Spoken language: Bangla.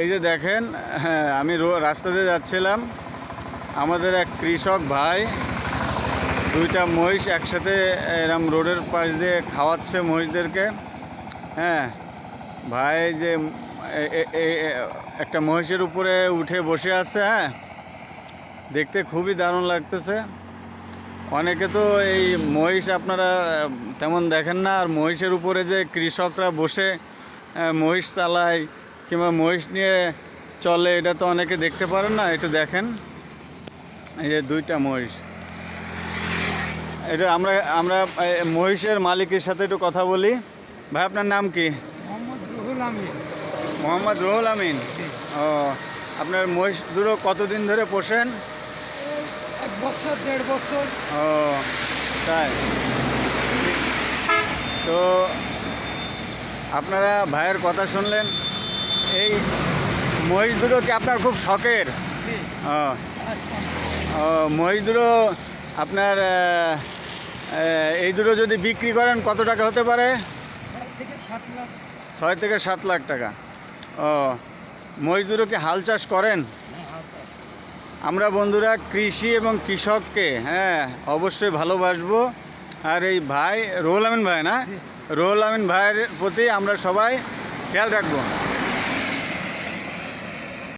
এই যে দেখেন, হ্যাঁ, আমি রাস্তা দিয়ে যাচ্ছিলাম, আমাদের এক কৃষক ভাই দুইটা মহিষ একসাথে এরম রোডের পাশ দিয়ে খাওয়াচ্ছে মহিষদেরকে। হ্যাঁ, ভাই যে একটা মহিষের উপরে উঠে বসে আছে, হ্যাঁ, দেখতে খুবই দারুণ লাগতেছে। অনেকে তো এই মহিষ আপনারা তেমন দেখেন না, আর মহিষের উপরে যে কৃষকরা বসে মহিষ চালায় কিংবা মহিষ নিয়ে চলে, এটা তো অনেকে দেখতে পারেন না। একটু দেখেন, এই যে দুইটা মহিষ। এটা আমরা আমরা মহিষের মালিকের সাথে একটু কথা বলি। ভাই, আপনার নাম কি? মোহাম্মদ রুহুল আমিন। ও, আপনার মহিষ দুটো কতদিন ধরে পোষেন? 1 বছর 1.5 বছর। ও তাই। তো আপনারা ভাইয়ের কথা শুনলেন। এই মহিষ দুটো কি আপনার খুব শখের? ও ও, মহিষ দুটো আপনার এই দুটো যদি বিক্রি করেন কত টাকা হতে পারে? 6 থেকে 7 লাখ টাকা। ও, মহিষ দুটো কি হাল চাষ করেন? আমরা বন্ধুরা কৃষি এবং কৃষককে, হ্যাঁ, অবশ্যই ভালোবাসবো। আর এই ভাই রুহুল আমিন ভাই না, রুহুল আমিন ভাইয়ের প্রতি আমরা সবাই খেয়াল রাখবো।